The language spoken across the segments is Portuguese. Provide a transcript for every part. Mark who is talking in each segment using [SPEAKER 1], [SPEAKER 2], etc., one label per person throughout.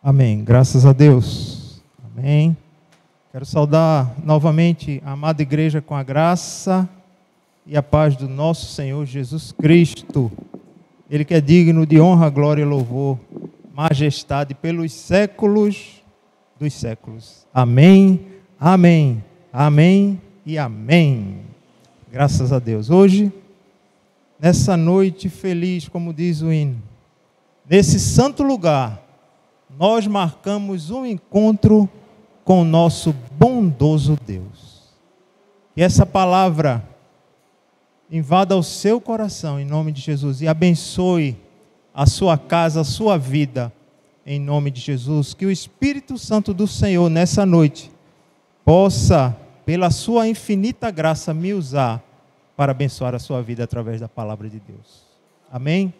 [SPEAKER 1] Amém. Graças a Deus. Amém. Quero saudar novamente a amada igreja com a graça e a paz do nosso Senhor Jesus Cristo. Ele que é digno de honra, glória e louvor, majestade pelos séculos dos séculos. Amém, amém, amém e amém. Graças a Deus. Hoje, nessa noite feliz, como diz o hino, nesse santo lugar, nós marcamos um encontro com o nosso bondoso Deus. Que essa palavra invada o seu coração em nome de Jesus e abençoe a sua casa, a sua vida em nome de Jesus. Que o Espírito Santo do Senhor nessa noite possa, pela sua infinita graça, me usar para abençoar a sua vida através da palavra de Deus. Amém?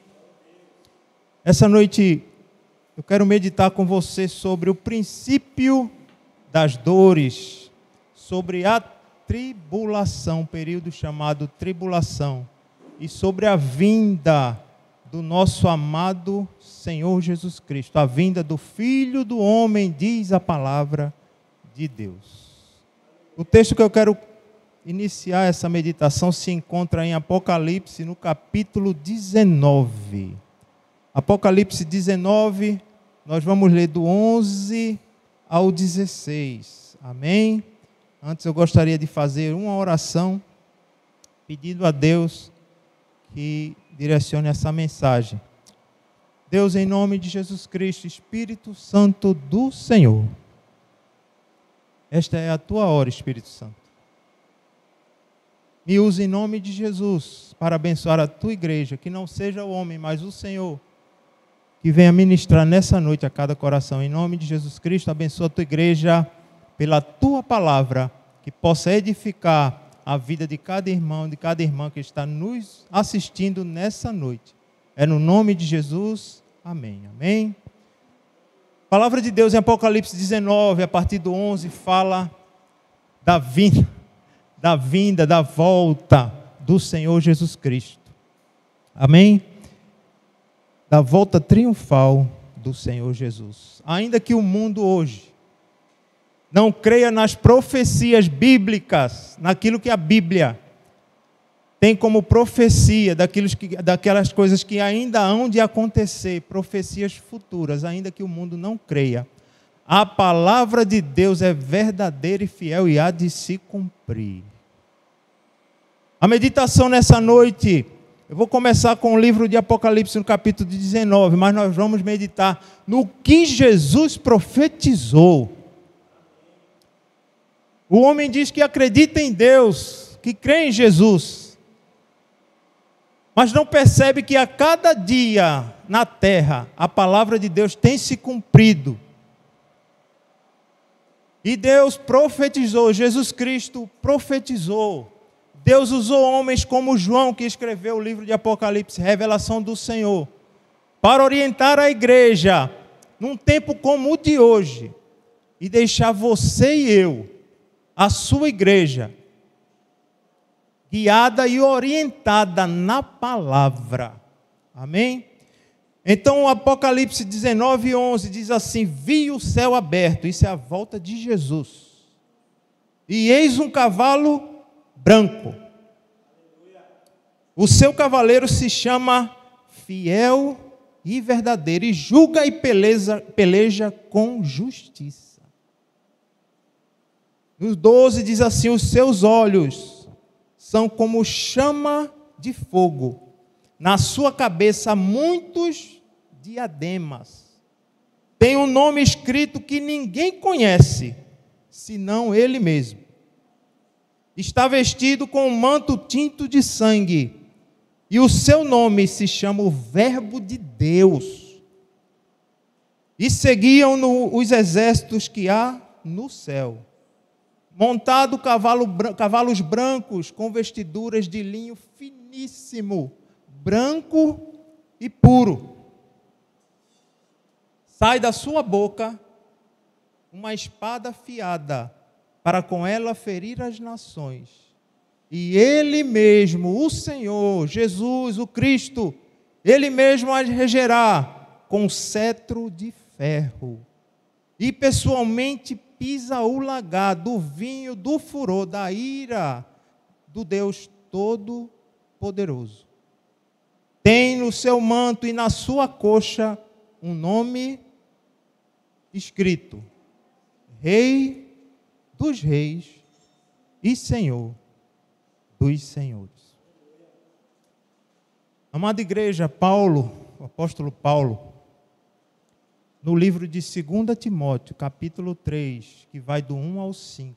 [SPEAKER 1] Essa noite eu quero meditar com você sobre o princípio das dores, sobre a tribulação, período chamado tribulação, e sobre a vinda do nosso amado Senhor Jesus Cristo, a vinda do Filho do Homem, diz a palavra de Deus. O texto que eu quero iniciar essa meditação se encontra em Apocalipse, no capítulo 19. Apocalipse 19, nós vamos ler do 11 ao 16. Amém? Antes eu gostaria de fazer uma oração, pedindo a Deus que direcione essa mensagem. Deus, em nome de Jesus Cristo, Espírito Santo do Senhor, esta é a tua hora, Espírito Santo. Me use em nome de Jesus para abençoar a tua igreja, que não seja o homem, mas o Senhor, que venha ministrar nessa noite a cada coração. Em nome de Jesus Cristo, abençoa a tua igreja pela tua palavra, que possa edificar a vida de cada irmão, de cada irmã que está nos assistindo nessa noite. É no nome de Jesus. Amém. Amém. A palavra de Deus em Apocalipse 19, a partir do 11, fala da vinda, da volta do Senhor Jesus Cristo. Amém? Da volta triunfal do Senhor Jesus. Ainda que o mundo hoje não creia nas profecias bíblicas, naquilo que a Bíblia tem como profecia, daquelas coisas que ainda hão de acontecer, profecias futuras, ainda que o mundo não creia, a palavra de Deus é verdadeira e fiel e há de se cumprir. A meditação nessa noite, eu vou começar com o livro de Apocalipse, no capítulo 19, mas nós vamos meditar no que Jesus profetizou. O homem diz que acredita em Deus, que crê em Jesus, mas não percebe que a cada dia na terra a palavra de Deus tem se cumprido. E Deus profetizou, Jesus Cristo profetizou. Deus usou homens como João, que escreveu o livro de Apocalipse, revelação do Senhor, para orientar a igreja num tempo como o de hoje e deixar você e eu, a sua igreja, guiada e orientada na palavra. Amém? Então o Apocalipse 19, 11 diz assim: vi o céu aberto, isso é a volta de Jesus, e eis um cavalo branco. O seu cavaleiro se chama Fiel e Verdadeiro, e julga e peleja com justiça. No 12 diz assim: os seus olhos são como chama de fogo, na sua cabeça há muitos diademas. Tem um nome escrito que ninguém conhece, senão ele mesmo. Está vestido com um manto tinto de sangue, e o seu nome se chama o Verbo de Deus. E seguiam-no os exércitos que há no céu, montado cavalos brancos, com vestiduras de linho finíssimo, branco e puro. Sai da sua boca uma espada afiada, para com ela ferir as nações. E Ele mesmo, o Senhor, Jesus, o Cristo, Ele mesmo as regerá com cetro de ferro. e pessoalmente pisa o lagar do vinho do furor, da ira do Deus Todo-Poderoso. Tem no seu manto e na sua coxa um nome escrito: Rei dos Reis e Senhor dos Senhores. Amada igreja, Paulo, o apóstolo Paulo, no livro de 2 Timóteo, capítulo 3, que vai do 1 ao 5,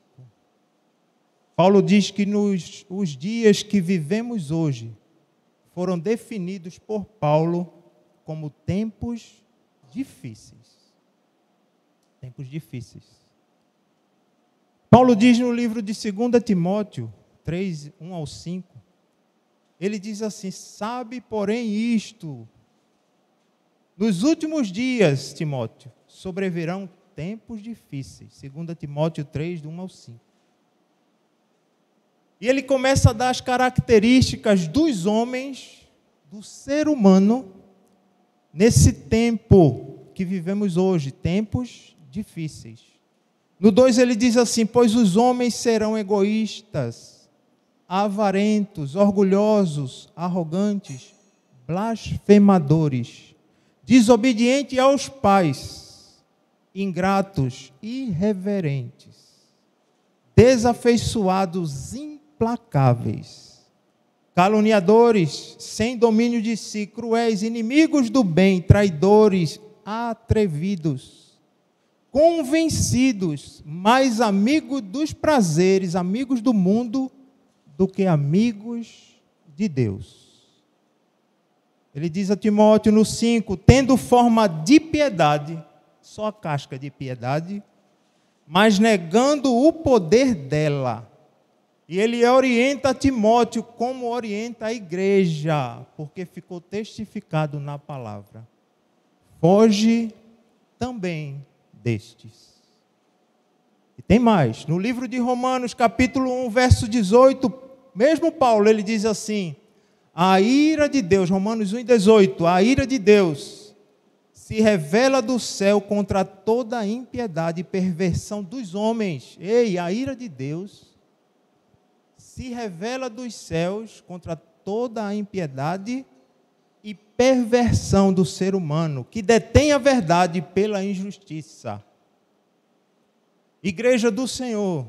[SPEAKER 1] Paulo diz que os dias que vivemos hoje foram definidos por Paulo como tempos difíceis. Tempos difíceis. Paulo diz no livro de 2 Timóteo 3, 1 ao 5, ele diz assim: sabe, porém, isto, nos últimos dias, Timóteo, sobrevirão tempos difíceis. 2 Timóteo 3, do 1 ao 5. E ele começa a dar as características dos homens, do ser humano, nesse tempo que vivemos hoje, tempos difíceis. No 2 ele diz assim: pois os homens serão egoístas, avarentos, orgulhosos, arrogantes, blasfemadores, desobedientes aos pais, ingratos, irreverentes, desafeiçoados, implacáveis, caluniadores, sem domínio de si, cruéis, inimigos do bem, traidores, atrevidos, convencidos, mais amigos dos prazeres, amigos do mundo, do que amigos de Deus. Ele diz a Timóteo no 5, tendo forma de piedade, só a casca de piedade, mas negando o poder dela. E ele orienta a Timóteo como orienta a igreja, porque ficou testificado na palavra. Foge também destes. E tem mais. No livro de Romanos, capítulo 1, verso 18, mesmo Paulo, ele diz assim: a ira de Deus, Romanos 1, 18, a ira de Deus se revela do céu contra toda a impiedade e perversão dos homens. Ei, a ira de Deus se revela dos céus contra toda a impiedade e perversão do ser humano, que detém a verdade pela injustiça. Igreja do Senhor,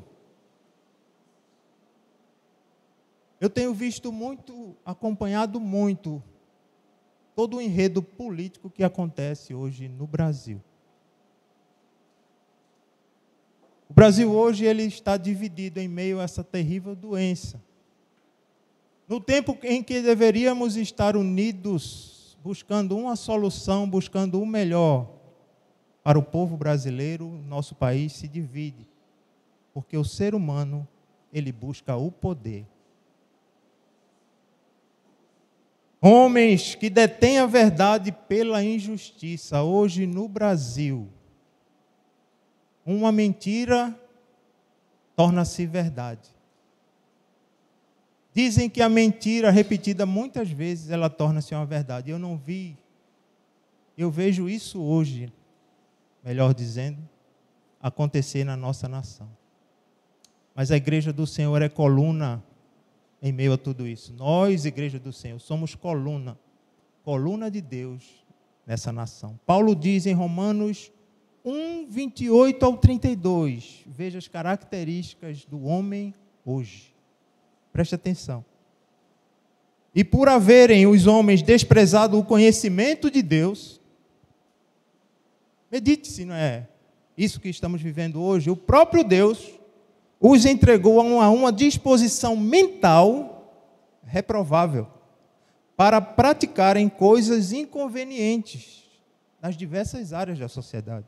[SPEAKER 1] eu tenho visto muito, acompanhado muito, todo o enredo político que acontece hoje no Brasil. O Brasil hoje ele está dividido em meio a essa terrível doença. No tempo em que deveríamos estar unidos, buscando uma solução, buscando o melhor para o povo brasileiro, nosso país se divide. Porque o ser humano, ele busca o poder. Homens que detêm a verdade pela injustiça, hoje no Brasil, uma mentira torna-se verdade. Dizem que a mentira repetida muitas vezes, ela torna-se uma verdade. Eu vejo isso hoje, melhor dizendo, acontecer na nossa nação. Mas a igreja do Senhor é coluna em meio a tudo isso. Nós, igreja do Senhor, somos coluna de Deus nessa nação. Paulo diz em Romanos 1, 28 ao 32, veja as características do homem hoje. Preste atenção. E por haverem os homens desprezado o conhecimento de Deus, medite se não é isso que estamos vivendo hoje, o próprio Deus os entregou a uma disposição mental reprovável para praticarem coisas inconvenientes nas diversas áreas da sociedade.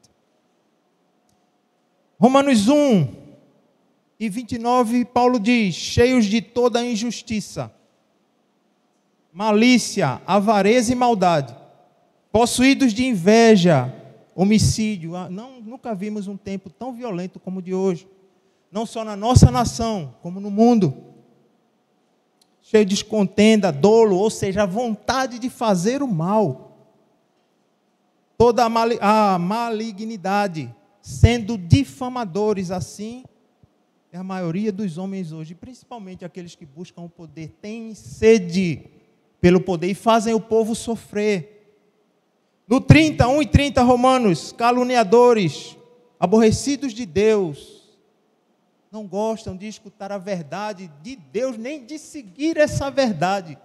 [SPEAKER 1] Romanos 1 e 29, Paulo diz: cheios de toda a injustiça, malícia, avareza e maldade, possuídos de inveja, homicídio. Nunca vimos um tempo tão violento como o de hoje. Não só na nossa nação, como no mundo. Cheio de contenda, dolo, ou seja, a vontade de fazer o mal. Toda a malignidade, sendo difamadores. Assim é a maioria dos homens hoje, principalmente aqueles que buscam o poder, têm sede pelo poder e fazem o povo sofrer. No 30, 1 e 30, Romanos, caluniadores, aborrecidos de Deus, não gostam de escutar a verdade de Deus, nem de seguir essa verdade.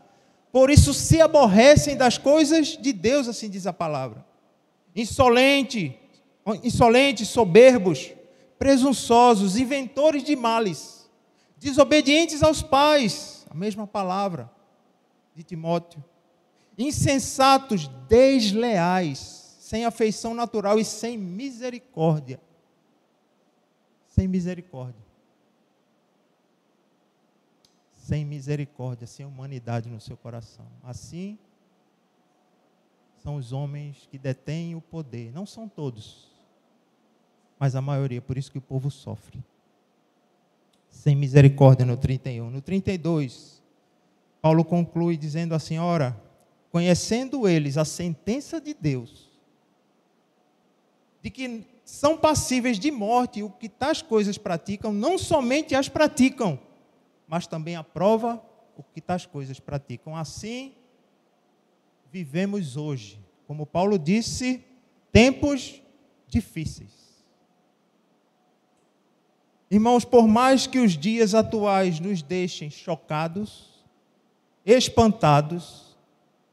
[SPEAKER 1] Por isso se aborrecem das coisas de Deus, assim diz a palavra. Insolentes, soberbos, presunçosos, inventores de males, desobedientes aos pais, a mesma palavra de Timóteo. Insensatos, desleais, sem afeição natural e sem misericórdia. Sem misericórdia. Sem misericórdia, sem humanidade no seu coração. Assim são os homens que detêm o poder. Não são todos, mas a maioria. Por isso que o povo sofre. Sem misericórdia no 31. No 32, Paulo conclui dizendo assim: ora, conhecendo eles a sentença de Deus, de que são passíveis de morte, o que tais coisas praticam, não somente as praticam, mas também aprova o que tais coisas praticam. Assim, vivemos hoje, como Paulo disse, tempos difíceis. Irmãos, por mais que os dias atuais nos deixem chocados, espantados,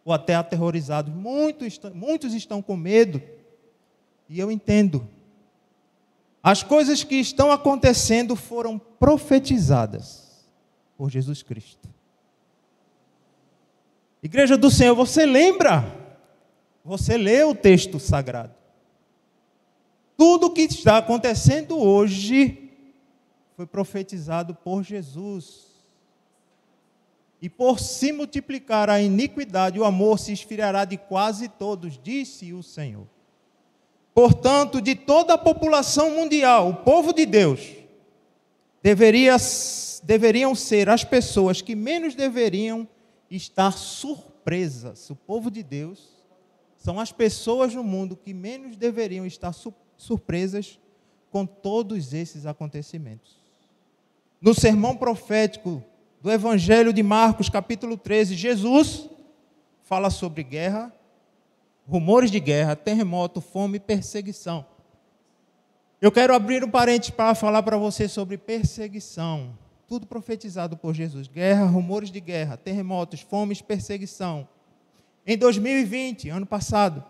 [SPEAKER 1] ou até aterrorizados, muitos estão com medo, e eu entendo. As coisas que estão acontecendo foram profetizadas por Jesus Cristo. Igreja do Senhor, você lembra? Você lê o texto sagrado. Tudo o que está acontecendo hoje foi profetizado por Jesus. E por se multiplicar a iniquidade, o amor se esfriará de quase todos, disse o Senhor. Portanto, de toda a população mundial, o povo de Deus, deveriam ser as pessoas que menos deveriam estar surpresas. O povo de Deus são as pessoas no mundo que menos deveriam estar surpresas com todos esses acontecimentos. No sermão profético do Evangelho de Marcos, capítulo 13, Jesus fala sobre guerra, rumores de guerra, terremoto, fome e perseguição. Eu quero abrir um parênteses para falar para você sobre perseguição. Tudo profetizado por Jesus. Guerra, rumores de guerra, terremotos, fomes, perseguição. Em 2020, ano passado,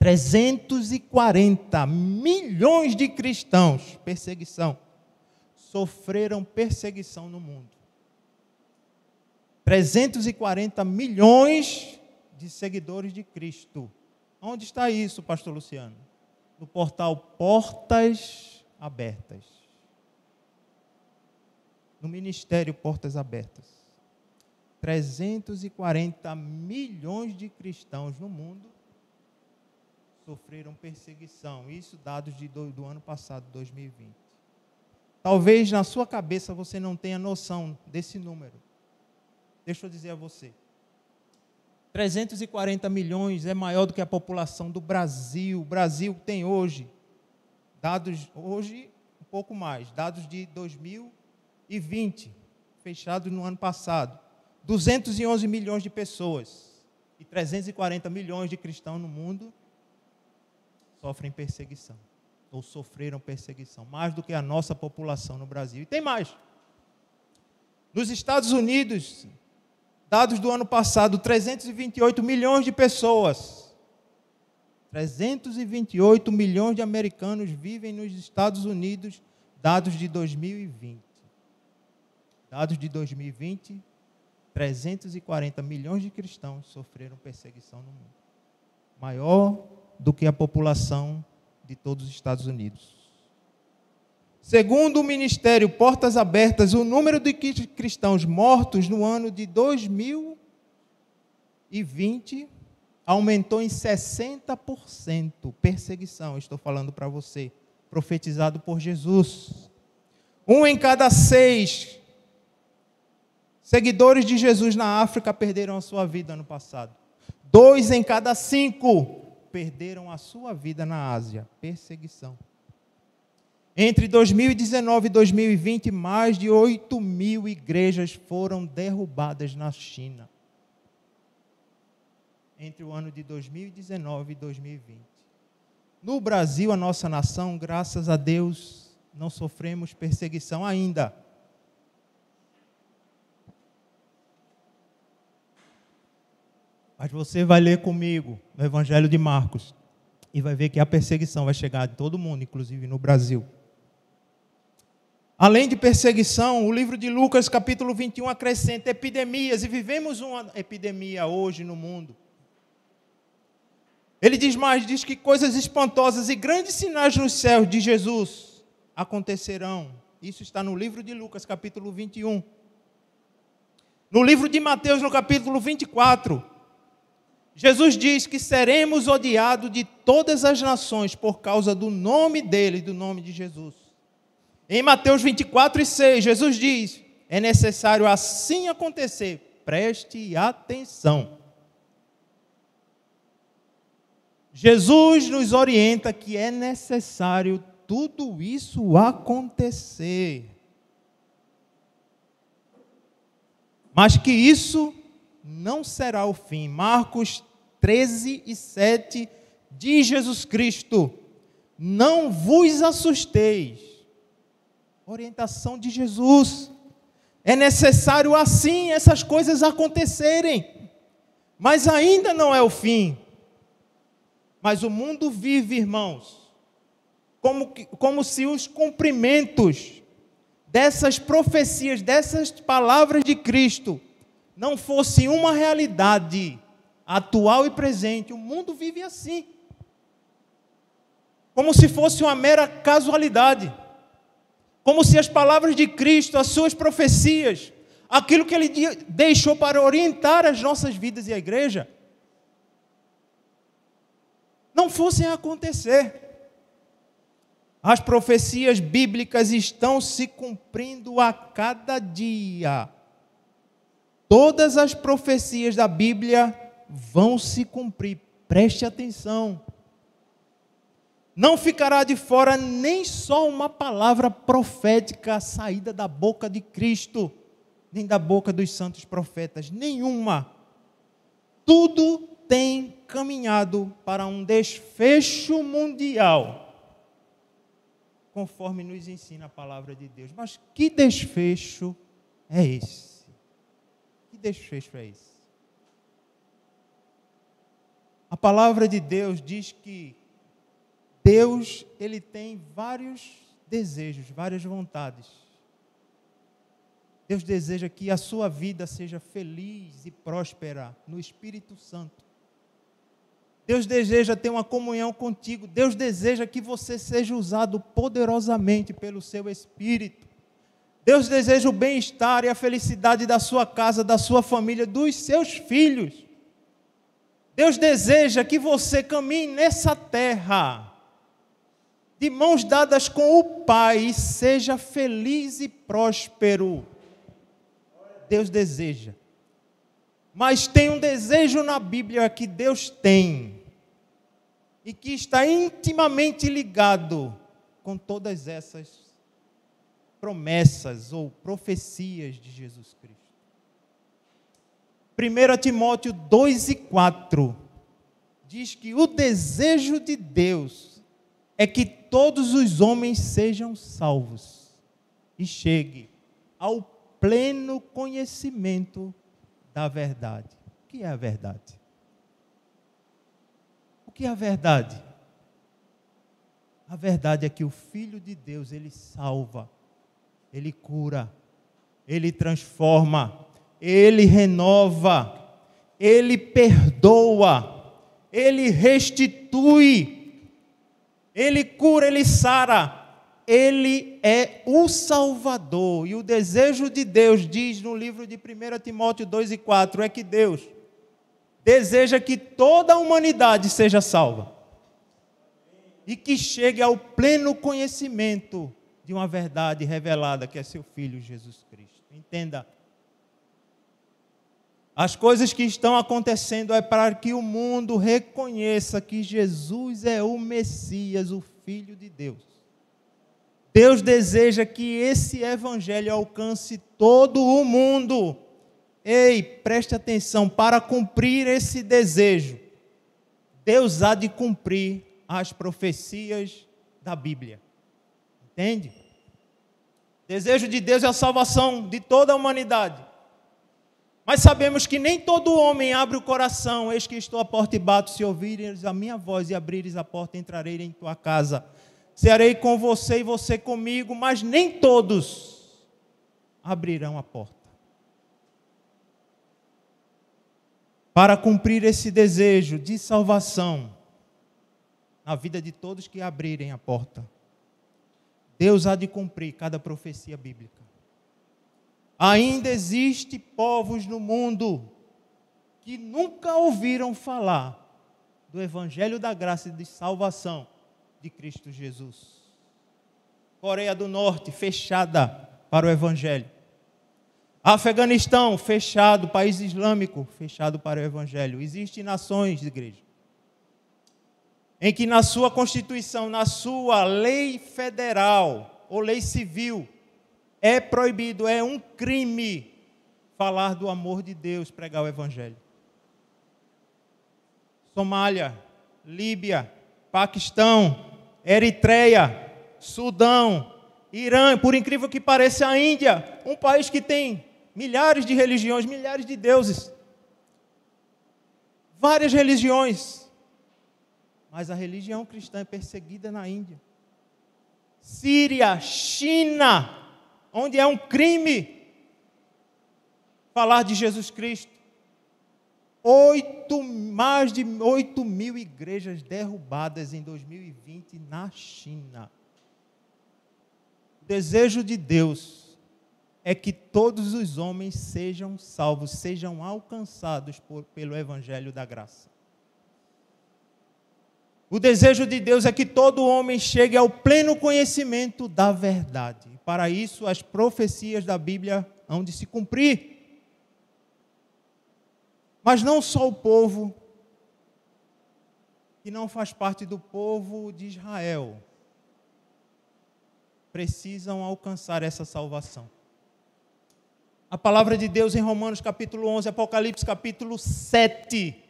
[SPEAKER 1] 340 milhões de cristãos, sofreram perseguição no mundo. 340 milhões de seguidores de Cristo. Onde está isso, pastor Luciano? No portal Portas Abertas. No ministério Portas Abertas. 340 milhões de cristãos no mundo sofreram perseguição. Isso dados do ano passado, 2020. Talvez na sua cabeça você não tenha noção desse número. Deixa eu dizer a você. 340 milhões é maior do que a população do Brasil. O Brasil tem hoje, hoje um pouco mais, dados de 2020, fechados no ano passado. 211 milhões de pessoas e 340 milhões de cristãos no mundo sofrem perseguição, ou sofreram perseguição, mais do que a nossa população no Brasil. E tem mais. Nos Estados Unidos, dados do ano passado, 328 milhões de pessoas. 328 milhões de americanos vivem nos Estados Unidos, dados de 2020. Dados de 2020, 340 milhões de cristãos sofreram perseguição no mundo. Maior do que a população de todos os Estados Unidos. Segundo o Ministério Portas Abertas, o número de cristãos mortos no ano de 2020 aumentou em 60%. Perseguição, estou falando para você, profetizado por Jesus. 1 em cada 6 seguidores de Jesus na África perderam a sua vida ano passado. 2 em cada 5 perderam a sua vida na Ásia. Perseguição. Entre 2019 e 2020, mais de 8.000 igrejas foram derrubadas na China. Entre o ano de 2019 e 2020. No Brasil, a nossa nação, graças a Deus, não sofremos perseguição ainda. Mas você vai ler comigo no Evangelho de Marcos e vai ver que a perseguição vai chegar de todo mundo, inclusive no Brasil. Além de perseguição, o livro de Lucas, capítulo 21, acrescenta epidemias, e vivemos uma epidemia hoje no mundo. Ele diz mais, diz que coisas espantosas e grandes sinais nos céus de Jesus acontecerão. Isso está no livro de Lucas, capítulo 21. No livro de Mateus, no capítulo 24, Jesus diz que seremos odiados de todas as nações por causa do nome dele, do nome de Jesus. Em Mateus 24:6, Jesus diz, é necessário assim acontecer, preste atenção. Jesus nos orienta que é necessário tudo isso acontecer. Mas que isso não será o fim. Marcos 13:7 diz Jesus Cristo, não vos assusteis. Orientação de Jesus. É necessário assim essas coisas acontecerem. Mas ainda não é o fim. Mas o mundo vive, irmãos, como se os cumprimentos dessas profecias, dessas palavras de Cristo, não fosse uma realidade atual e presente. O mundo vive assim. Como se fosse uma mera casualidade. Como se as palavras de Cristo, as suas profecias, aquilo que Ele deixou para orientar as nossas vidas e a igreja, não fossem acontecer. As profecias bíblicas estão se cumprindo a cada dia. Todas as profecias da Bíblia vão se cumprir. Preste atenção. Não ficará de fora nem só uma palavra profética saída da boca de Cristo, nem da boca dos santos profetas, nenhuma. Tudo tem caminhado para um desfecho mundial, conforme nos ensina a palavra de Deus. Mas que desfecho é esse? Que desfecho é esse? A palavra de Deus diz que Deus, Ele tem vários desejos, várias vontades. Deus deseja que a sua vida seja feliz e próspera no Espírito Santo. Deus deseja ter uma comunhão contigo. Deus deseja que você seja usado poderosamente pelo seu Espírito. Deus deseja o bem-estar e a felicidade da sua casa, da sua família, dos seus filhos. Deus deseja que você caminhe nessa terra de mãos dadas com o Pai e seja feliz e próspero. Deus deseja. Mas tem um desejo na Bíblia que Deus tem e que está intimamente ligado com todas essas promessas ou profecias de Jesus Cristo. 1 Timóteo 2:4 diz que o desejo de Deus é que todos os homens sejam salvos e cheguem ao pleno conhecimento da verdade. O que é a verdade? O que é a verdade? A verdade é que o Filho de Deus, Ele salva, Ele cura, Ele transforma, Ele renova, Ele perdoa, Ele restitui, Ele cura, Ele sara. Ele é o Salvador. E o desejo de Deus, diz no livro de 1 Timóteo 2:4, é que Deus deseja que toda a humanidade seja salva. E que chegue ao pleno conhecimento de uma verdade revelada, que é seu Filho Jesus Cristo. Entenda. As coisas que estão acontecendo é para que o mundo reconheça que Jesus é o Messias, o Filho de Deus. Deus deseja que esse evangelho alcance todo o mundo. Ei, preste atenção, para cumprir esse desejo, Deus há de cumprir as profecias da Bíblia. Entende? O desejo de Deus é a salvação de toda a humanidade. Mas sabemos que nem todo homem abre o coração. Eis que estou à porta e bato, se ouvires a minha voz e abrires a porta, entrarei em tua casa. Cearei com você e você comigo, mas nem todos abrirão a porta. Para cumprir esse desejo de salvação na vida de todos que abrirem a porta, Deus há de cumprir cada profecia bíblica. Ainda existe povos no mundo que nunca ouviram falar do Evangelho da Graça e de Salvação de Cristo Jesus. Coreia do Norte, fechada para o Evangelho. Afeganistão, fechado. País islâmico, fechado para o Evangelho. Existem nações de igreja em que na sua Constituição, na sua lei federal ou lei civil, é proibido, é um crime falar do amor de Deus, pregar o Evangelho. Somália, Líbia, Paquistão, Eritreia, Sudão, Irã, por incrível que pareça, a Índia, um país que tem milhares de religiões, milhares de deuses, várias religiões, mas a religião cristã é perseguida na Índia. Síria, China, onde é um crime falar de Jesus Cristo. Mais de 8.000 igrejas derrubadas em 2020 na China. O desejo de Deus é que todos os homens sejam salvos, sejam alcançados pelo Evangelho da Graça. O desejo de Deus é que todo homem chegue ao pleno conhecimento da verdade. Para isso, as profecias da Bíblia hão de se cumprir. Mas não só o povo que não faz parte do povo de Israel precisam alcançar essa salvação. A palavra de Deus em Romanos capítulo 11, Apocalipse capítulo 7,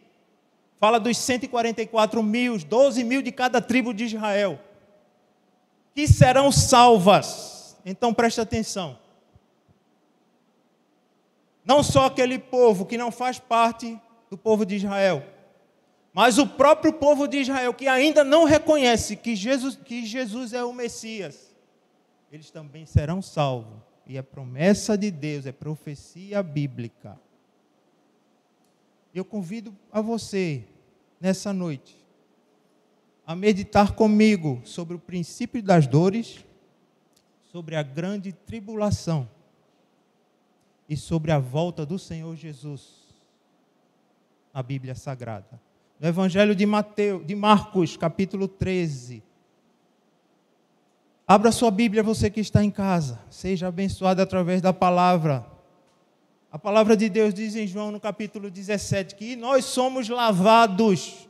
[SPEAKER 1] fala dos 144 mil, 12 mil de cada tribo de Israel, que serão salvas. Então preste atenção. Não só aquele povo que não faz parte do povo de Israel, mas o próprio povo de Israel que ainda não reconhece que Jesus é o Messias, eles também serão salvos. E é promessa de Deus, é profecia bíblica. Eu convido a você, nessa noite, a meditar comigo sobre o princípio das dores, sobre a grande tribulação e sobre a volta do Senhor Jesus, na Bíblia Sagrada. No Evangelho de Marcos, capítulo 13. Abra sua Bíblia, você que está em casa. Seja abençoado através da palavra. A palavra de Deus diz em João, no capítulo 17, que nós somos lavados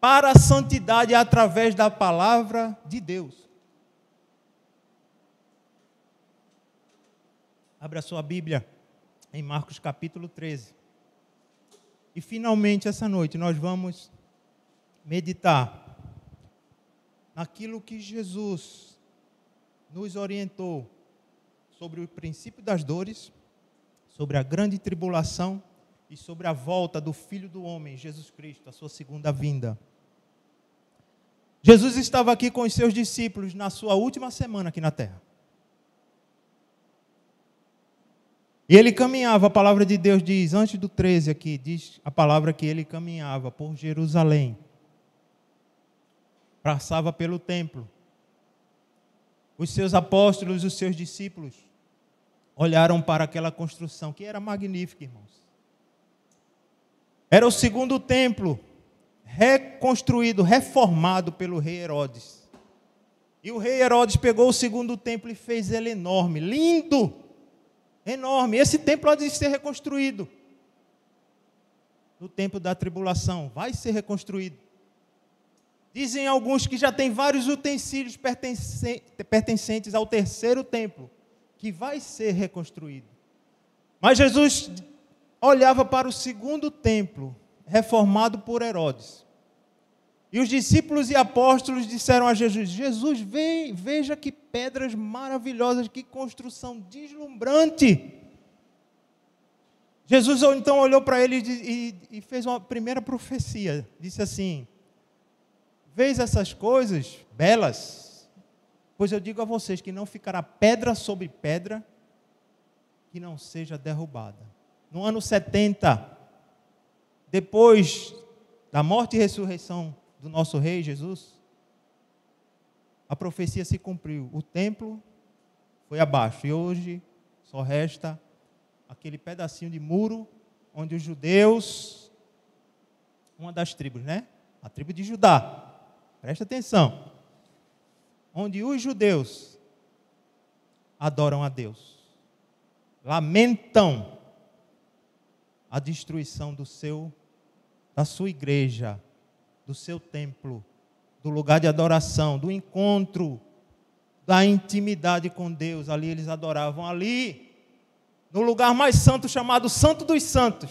[SPEAKER 1] para a santidade através da palavra de Deus. Abra sua Bíblia em Marcos capítulo 13. E finalmente essa noite nós vamos meditar naquilo que Jesus nos orientou sobre o princípio das dores, sobre a grande tribulação e sobre a volta do Filho do Homem, Jesus Cristo, a sua segunda vinda. Jesus estava aqui com os seus discípulos na sua última semana aqui na terra. E ele caminhava, a palavra de Deus diz, antes do 13 aqui, diz a palavra que ele caminhava por Jerusalém. Passava pelo templo. Os seus apóstolos, os seus discípulos, olharam para aquela construção, que era magnífica, irmãos. Era o segundo templo, reconstruído, reformado pelo rei Herodes. E o rei Herodes pegou o segundo templo e fez ele enorme, lindo, enorme. Esse templo há de ser reconstruído. no tempo da tribulação, vai ser reconstruído. Dizem alguns que já tem vários utensílios pertencentes ao terceiro templo, que vai ser reconstruído. Mas Jesus olhava para o segundo templo, reformado por Herodes. E os discípulos e apóstolos disseram a Jesus: Jesus, veja que pedras maravilhosas, que construção deslumbrante. Jesus então olhou para ele e fez uma primeira profecia. Disse assim: vês essas coisas belas? Pois eu digo a vocês que não ficará pedra sobre pedra que não seja derrubada. No ano 70, depois da morte e ressurreição do nosso Rei Jesus, a profecia se cumpriu. O templo foi abaixo e hoje só resta aquele pedacinho de muro onde os judeus, uma das tribos, né? A tribo de Judá, presta atenção, onde os judeus adoram a Deus, lamentam a destruição da sua igreja, do seu templo, do lugar de adoração, do encontro, da intimidade com Deus. Ali eles adoravam, ali, no lugar mais santo, chamado Santo dos Santos.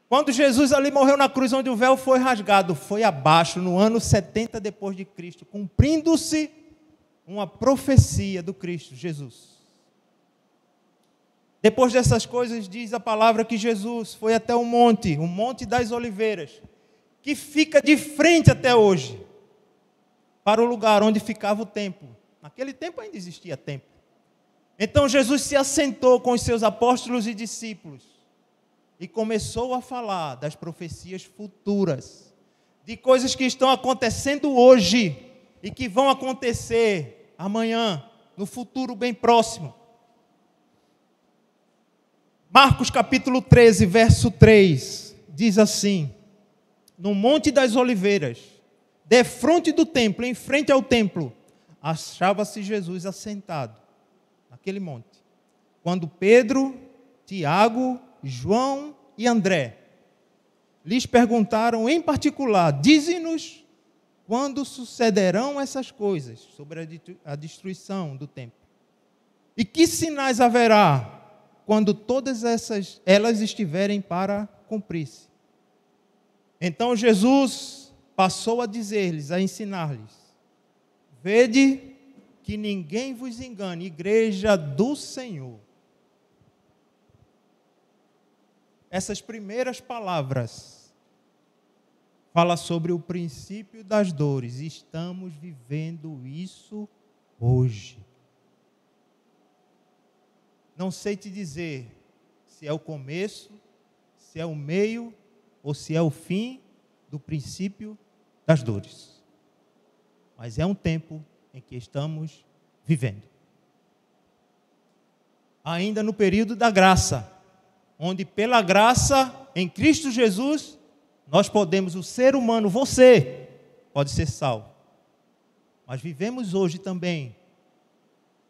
[SPEAKER 1] Quando Jesus ali morreu na cruz, onde o véu foi rasgado, foi abaixo, no ano 70 depois de Cristo, cumprindo-se uma profecia do Cristo, Jesus. Depois dessas coisas, diz a palavra que Jesus foi até o Monte das Oliveiras, que fica de frente até hoje, para o lugar onde ficava o templo. Naquele tempo ainda existia templo. Então Jesus se assentou com os seus apóstolos e discípulos e começou a falar das profecias futuras, de coisas que estão acontecendo hoje e que vão acontecer amanhã, no futuro bem próximo. Marcos capítulo 13, verso 3, diz assim: no Monte das Oliveiras, defronte do templo, em frente ao templo, achava-se Jesus assentado, naquele monte. Quando Pedro, Tiago, João e André lhes perguntaram em particular: dize-nos quando sucederão essas coisas, sobre a destruição do templo. E que sinais haverá quando todas elas estiverem para cumprir-se? Então Jesus passou a dizer-lhes, a ensinar-lhes: vede que ninguém vos engane, igreja do Senhor. Essas primeiras palavras falam sobre o princípio das dores. Estamos vivendo isso hoje. Não sei te dizer se é o começo, se é o meio ou se é o fim do princípio das dores. Mas é um tempo em que estamos vivendo. Ainda no período da graça, onde pela graça em Cristo Jesus, nós podemos, o ser humano, você, pode ser salvo. Mas vivemos hoje também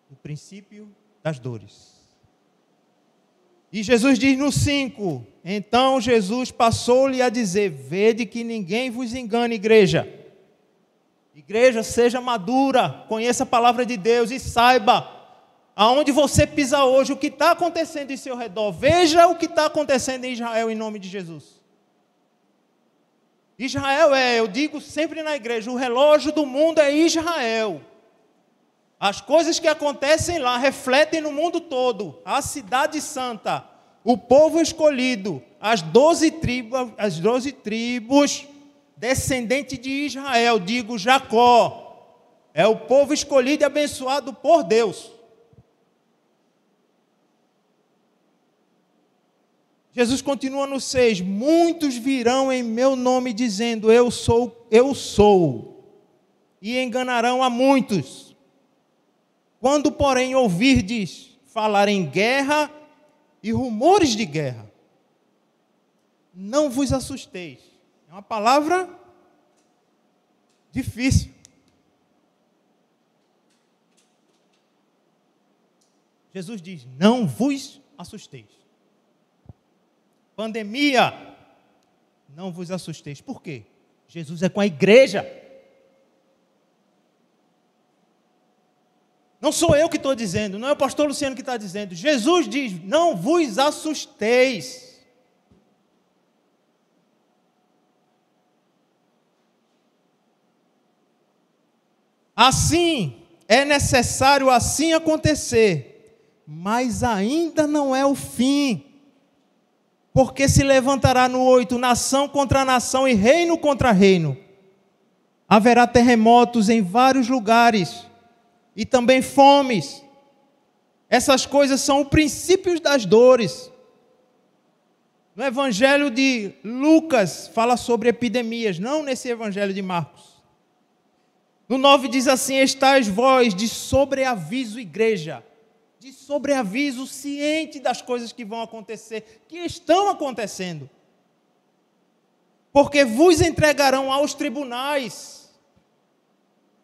[SPEAKER 1] o princípio das dores. E Jesus diz no 5, então Jesus passou-lhe a dizer: vede que ninguém vos engane, igreja. Igreja, seja madura, conheça a palavra de Deus e saiba aonde você pisa hoje, o que está acontecendo em seu redor. Veja o que está acontecendo em Israel, em nome de Jesus. Israel eu digo sempre na igreja, o relógio do mundo é Israel. As coisas que acontecem lá refletem no mundo todo. A cidade santa, o povo escolhido, as 12 tribos descendentes de Israel, digo Jacó, é o povo escolhido e abençoado por Deus. Jesus continua no 6, muitos virão em meu nome dizendo, eu sou, e enganarão a muitos. Quando, porém, ouvirdes falar em guerra e rumores de guerra, não vos assusteis. É uma palavra difícil. Jesus diz, não vos assusteis. pandemia, não vos assusteis. Por quê? Jesus é com a igreja. Não sou eu que estou dizendo, não é o pastor Luciano que está dizendo. Jesus diz, não vos assusteis. Assim, é necessário assim acontecer, mas ainda não é o fim. Porque se levantará no 8 nação contra nação e reino contra reino. Haverá terremotos em vários lugares e também fomes. Essas coisas são os princípios das dores. No evangelho de Lucas fala sobre epidemias, não nesse evangelho de Marcos. No 9 diz assim, estais vós de sobreaviso, igreja. De sobreaviso, ciente das coisas que vão acontecer, que estão acontecendo. Porque vos entregarão aos tribunais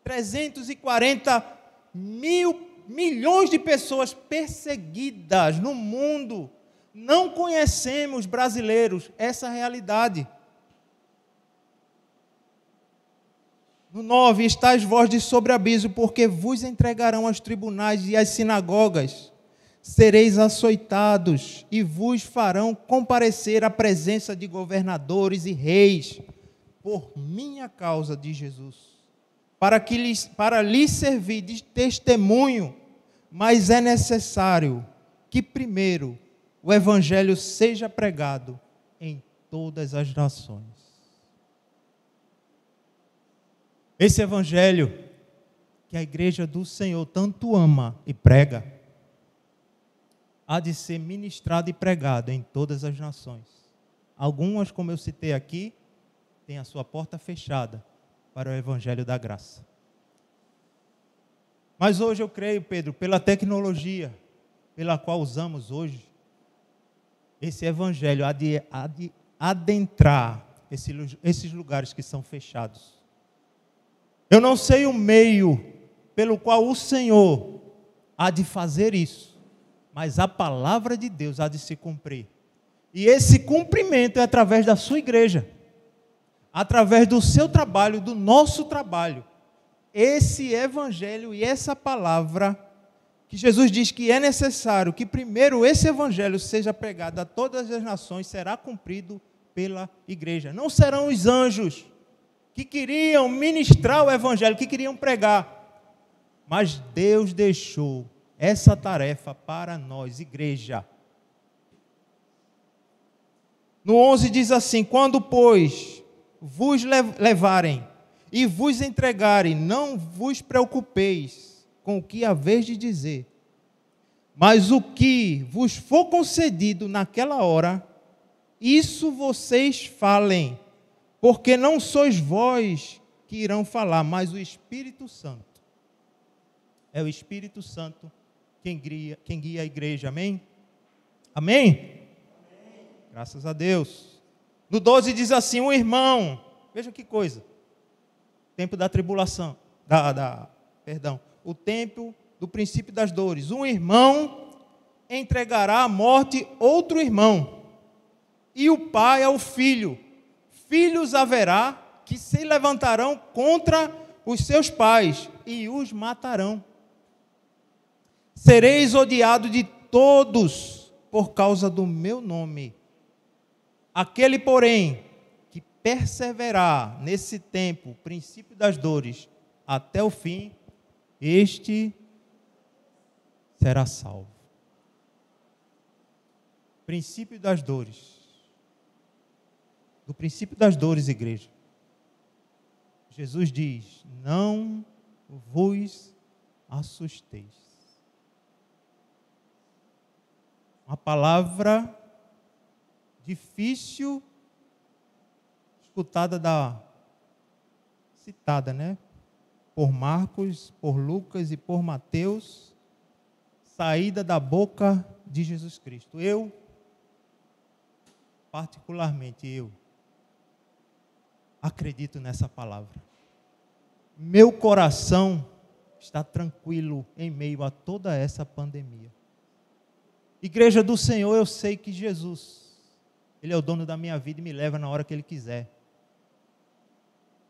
[SPEAKER 1] 340 milhões de pessoas perseguidas no mundo. Não conhecemos, brasileiros, essa realidade. No 9, estais vós de sobreaviso, porque vos entregarão aos tribunais e às sinagogas. Sereis açoitados e vos farão comparecer à presença de governadores e reis, por minha causa, diz Jesus, para lhes servir de testemunho, mas é necessário que primeiro o evangelho seja pregado em todas as nações. Esse evangelho que a igreja do Senhor tanto ama e prega, há de ser ministrado e pregado em todas as nações. Algumas, como eu citei aqui, têm a sua porta fechada para o evangelho da graça. Mas hoje eu creio, Pedro, pela tecnologia pela qual usamos hoje, esse evangelho há de adentrar esses lugares que são fechados. Eu não sei o meio pelo qual o Senhor há de fazer isso, mas a palavra de Deus há de se cumprir. E esse cumprimento é através da sua igreja, através do seu trabalho, do nosso trabalho. Esse evangelho e essa palavra, que Jesus diz que é necessário que primeiro esse evangelho seja pregado a todas as nações, será cumprido pela igreja. Não serão os anjos que queriam ministrar o evangelho, que queriam pregar. Mas Deus deixou essa tarefa para nós, igreja. No 11 diz assim, quando, pois, vos levarem e vos entregarem, não vos preocupeis com o que haveis de dizer, mas o que vos for concedido naquela hora, isso vocês falem, porque não sois vós que irão falar, mas o Espírito Santo. É o Espírito Santo quem guia a igreja, amém? Amém? Amém? Graças a Deus. No 12 diz assim, um irmão, veja que coisa, tempo da tribulação, o tempo do princípio das dores. Um irmão entregará à morte outro irmão, e o pai ao filho. Filhos haverá que se levantarão contra os seus pais e os matarão. Sereis odiados de todos por causa do meu nome. Aquele, porém, que perseverar nesse tempo, princípio das dores, até o fim, este será salvo. Princípio das dores. Do princípio das dores, igreja. Jesus diz, não vos assusteis. Uma palavra difícil, citada, né? Por Marcos, por Lucas e por Mateus, saída da boca de Jesus Cristo. Particularmente eu, acredito nessa palavra. Meu coração está tranquilo em meio a toda essa pandemia. Igreja do Senhor, eu sei que Jesus Ele é o dono da minha vida e me leva na hora que Ele quiser.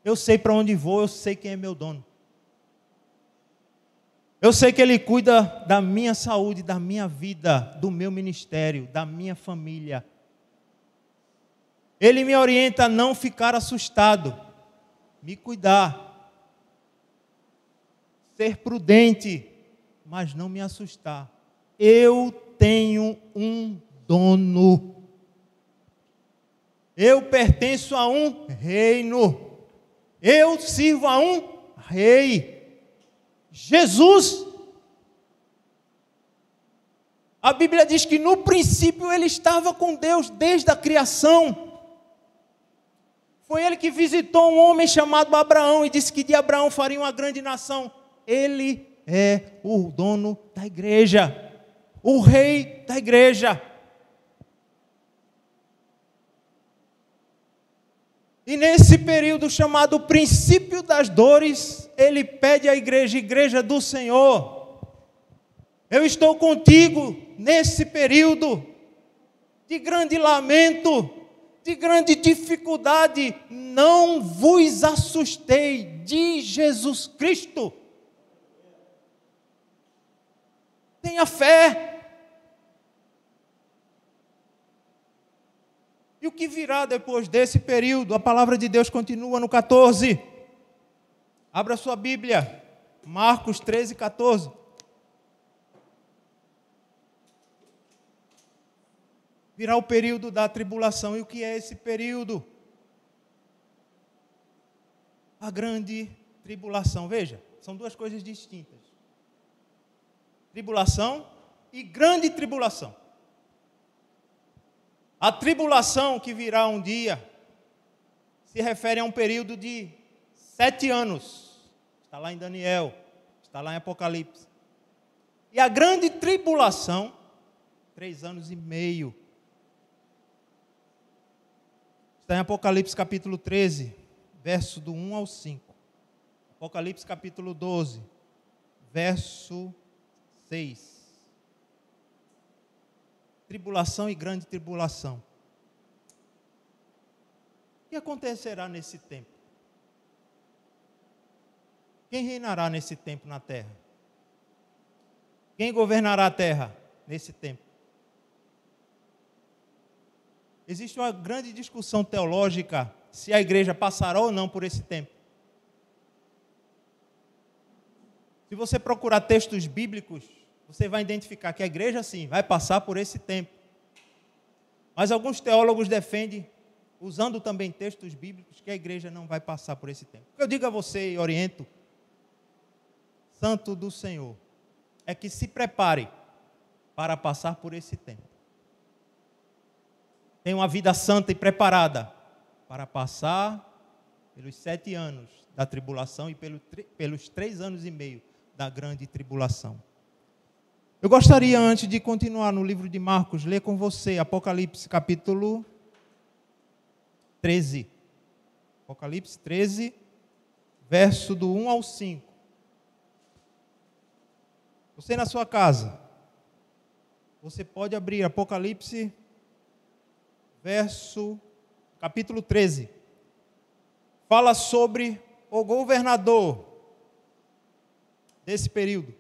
[SPEAKER 1] Eu sei para onde vou, eu sei quem é meu dono. Eu sei que Ele cuida da minha saúde, da minha vida, do meu ministério, da minha família. Ele me orienta a não ficar assustado, me cuidar, ser prudente, mas não me assustar. Eu tenho um dono. Eu pertenço a um reino. Eu sirvo a um rei. Jesus. A Bíblia diz que no princípio ele estava com Deus desde a criação. Foi ele que visitou um homem chamado Abraão e disse que de Abraão faria uma grande nação. Ele é o dono da igreja, o rei da igreja. E nesse período chamado princípio das dores, ele pede à igreja, igreja do Senhor, eu estou contigo nesse período de grande lamento, de grande dificuldade, não vos assustei, de Jesus Cristo. Tenha fé. E o que virá depois desse período? A palavra de Deus continua no 14. Abra sua Bíblia, Marcos 13, 14. Virá o período da tribulação. E o que é esse período? A grande tribulação. Veja, são duas coisas distintas. Tribulação e grande tribulação. A tribulação que virá um dia se refere a um período de 7 anos. Está lá em Daniel, está lá em Apocalipse. E a grande tribulação, 3 anos e meio. Está em Apocalipse capítulo 13, verso do 1 ao 5. Apocalipse capítulo 12, verso 6. Tribulação e grande tribulação. O que acontecerá nesse tempo? Quem reinará nesse tempo na terra? Quem governará a terra nesse tempo? Existe uma grande discussão teológica se a igreja passará ou não por esse tempo. Se você procurar textos bíblicos, você vai identificar que a igreja, sim, vai passar por esse tempo. Mas alguns teólogos defendem, usando também textos bíblicos, que a igreja não vai passar por esse tempo. O que eu digo a você e oriento, santo do Senhor, é que se prepare para passar por esse tempo. Tenha uma vida santa e preparada para passar pelos 7 anos da tribulação e pelos 3 anos e meio da grande tribulação. Eu gostaria, antes de continuar no livro de Marcos, ler com você Apocalipse capítulo 13. Apocalipse 13, verso do 1 ao 5. Você na sua casa, você pode abrir Apocalipse, capítulo 13. Fala sobre o governador desse período.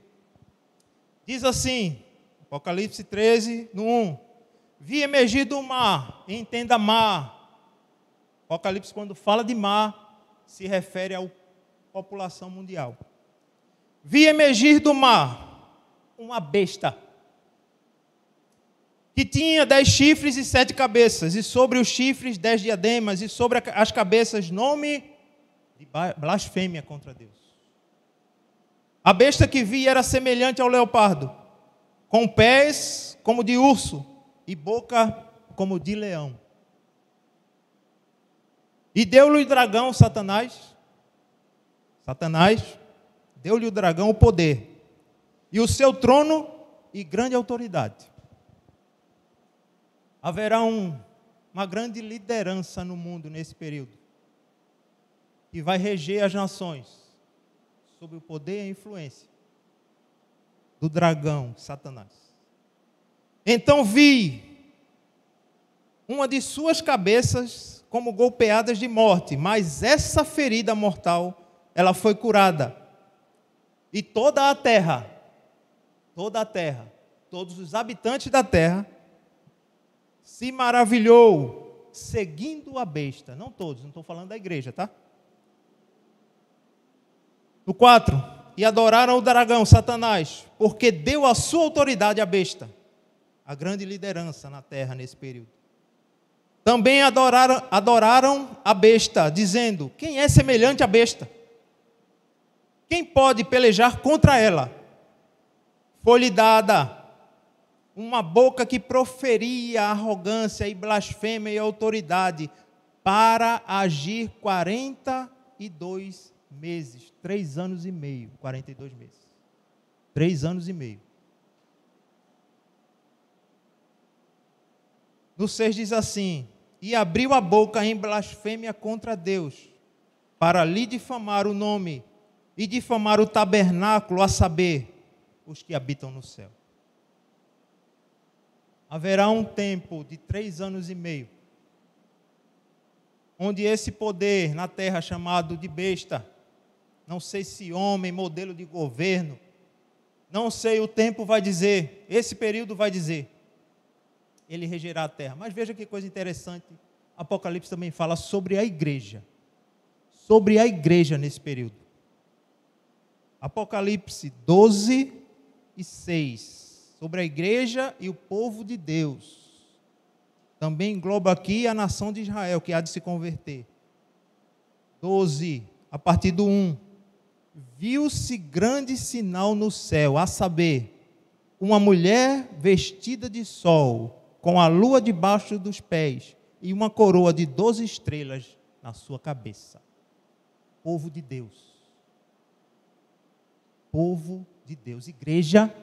[SPEAKER 1] Diz assim, Apocalipse 13, no 1. Vi emergir do mar, entenda mar. Apocalipse, quando fala de mar, se refere à população mundial. Vi emergir do mar uma besta, que tinha 10 chifres e 7 cabeças, e sobre os chifres 10 diademas, e sobre as cabeças nome de blasfêmia contra Deus. A besta que vi era semelhante ao leopardo, com pés como de urso e boca como de leão. E deu-lhe o dragão, Satanás, deu-lhe o dragão o poder, e o seu trono e grande autoridade. Haverá uma grande liderança no mundo nesse período, que vai reger as nações, sob o poder e a influência do dragão, Satanás. Então vi uma de suas cabeças como golpeadas de morte, mas essa ferida mortal, ela foi curada. E toda a terra, todos os habitantes da terra, se maravilhou, seguindo a besta. Não todos, não estou falando da igreja, tá? No 4, e adoraram o dragão, Satanás, porque deu a sua autoridade à besta, a grande liderança na terra nesse período. Também adoraram a besta, dizendo: quem é semelhante à besta? Quem pode pelejar contra ela? Foi-lhe dada uma boca que proferia arrogância e blasfêmia e autoridade para agir 42 meses, 3 anos e meio, 42 meses. 3 anos e meio. No 6 diz assim: e abriu a boca em blasfêmia contra Deus, para lhe difamar o nome e difamar o tabernáculo, a saber, os que habitam no céu. Haverá um tempo de 3 anos e meio, onde esse poder na terra chamado de besta, não sei se homem, modelo de governo, não sei, o tempo vai dizer, esse período vai dizer, ele regerá a terra. Mas veja que coisa interessante, Apocalipse também fala sobre a igreja nesse período. Apocalipse 12 e 6, sobre a igreja e o povo de Deus. Também engloba aqui a nação de Israel, que há de se converter. 12, a partir do 1. Viu-se grande sinal no céu, a saber, uma mulher vestida de sol, com a lua debaixo dos pés, e uma coroa de 12 estrelas na sua cabeça. Povo de Deus. Povo de Deus, igreja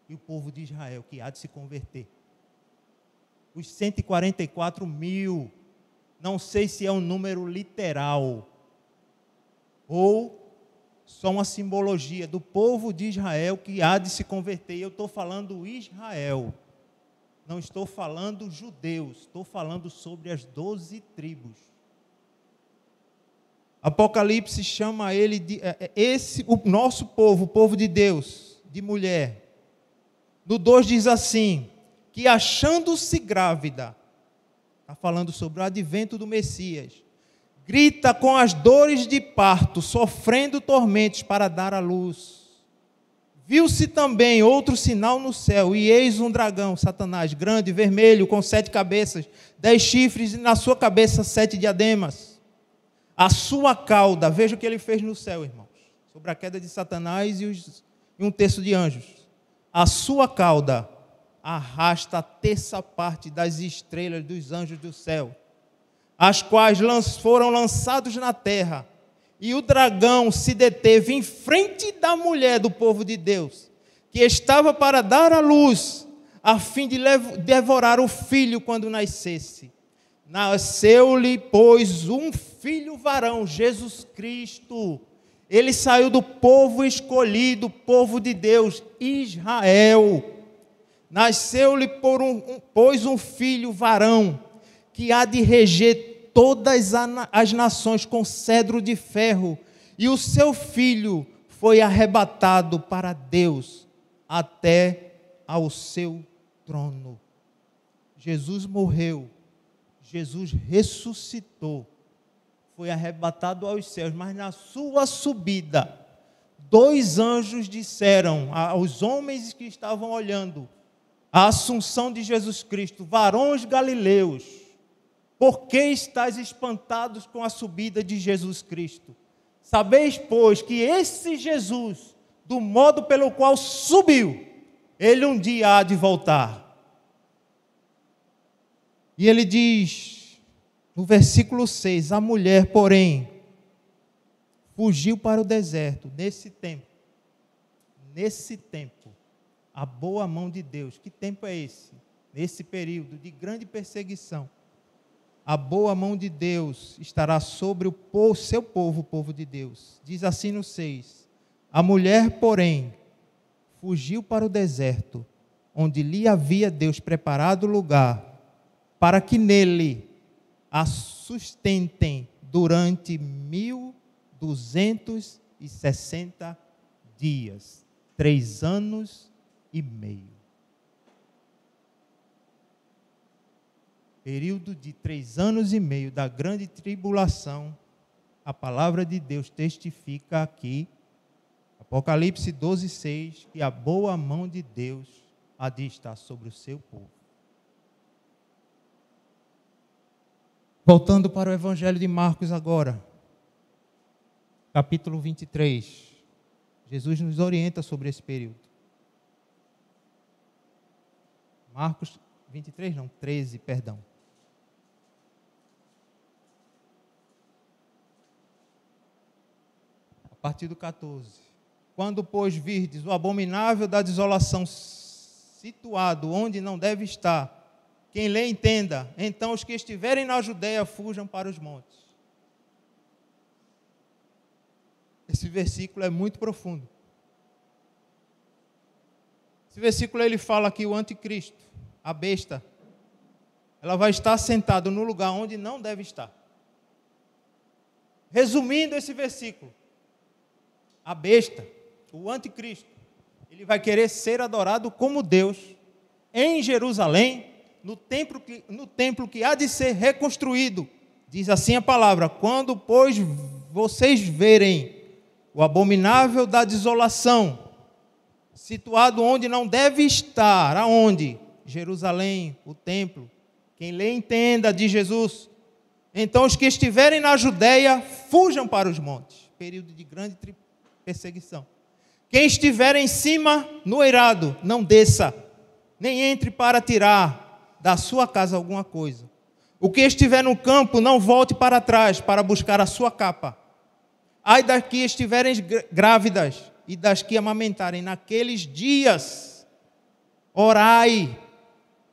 [SPEAKER 1] e o povo de Israel, que há de se converter. Os 144 mil, não sei se é um número literal, ou só uma simbologia do povo de Israel que há de se converter. Eu estou falando Israel, não estou falando judeus, estou falando sobre as 12 tribos. Apocalipse chama ele de o nosso povo, o povo de Deus, de mulher. No 2 diz assim, que achando-se grávida, está falando sobre o advento do Messias, grita com as dores de parto, sofrendo tormentos para dar à luz. Viu-se também outro sinal no céu, e eis um dragão, Satanás, grande, vermelho, com 7 cabeças, 10 chifres, e na sua cabeça 7 diademas. A sua cauda, veja o que ele fez no céu, irmãos, sobre a queda de Satanás e um terço de anjos. A sua cauda arrasta a terça parte das estrelas dos anjos do céu, as quais foram lançados na terra. E o dragão se deteve em frente da mulher do povo de Deus, que estava para dar à luz, a fim de devorar o filho quando nascesse. Nasceu-lhe, pois, um filho varão, Jesus Cristo. Ele saiu do povo escolhido, povo de Deus, Israel. Nasceu-lhe, pois, um filho varão, que há de reger todas as nações com cedro de ferro. E o seu filho foi arrebatado para Deus, até ao seu trono. Jesus morreu. Jesus ressuscitou, foi arrebatado aos céus, mas na sua subida, 2 anjos disseram aos homens que estavam olhando a assunção de Jesus Cristo: varões galileus, por que estáis espantados com a subida de Jesus Cristo? Sabeis, pois, que esse Jesus, do modo pelo qual subiu, ele um dia há de voltar. E ele diz, no versículo 6, a mulher, porém, fugiu para o deserto. Nesse tempo, a boa mão de Deus. Que tempo é esse? Nesse período de grande perseguição, a boa mão de Deus estará sobre o seu povo, o povo de Deus. Diz assim no 6, a mulher, porém, fugiu para o deserto, onde lhe havia Deus preparado lugar, para que nele a sustentem durante 1260 dias, 3 anos e meio. Período de 3 anos e meio da grande tribulação, a palavra de Deus testifica aqui, Apocalipse 12:6, que a boa mão de Deus há de estar sobre o seu povo. Voltando para o Evangelho de Marcos agora, capítulo 23. Jesus nos orienta sobre esse período. Marcos 23, não, 13, perdão. A partir do 14. Quando, pois, virdes o abominável da desolação situado onde não deve estar, quem lê entenda, então os que estiverem na Judeia fujam para os montes. Esse versículo é muito profundo. Esse versículo ele fala que o anticristo, a besta, ela vai estar sentada no lugar onde não deve estar. Resumindo esse versículo, a besta, o anticristo, ele vai querer ser adorado como Deus em Jerusalém, no templo que há de ser reconstruído. Diz assim a palavra: quando, pois, vocês verem o abominável da desolação, situado onde não deve estar, aonde? Jerusalém, o templo. Quem lê entenda, de Jesus. Então os que estiverem na Judeia, fujam para os montes. Período de grande perseguição. Quem estiver em cima, no eirado, não desça, nem entre para tirar da sua casa alguma coisa. O que estiver no campo, não volte para trás para buscar a sua capa. Ai das que estiverem grávidas e das que amamentarem naqueles dias, orai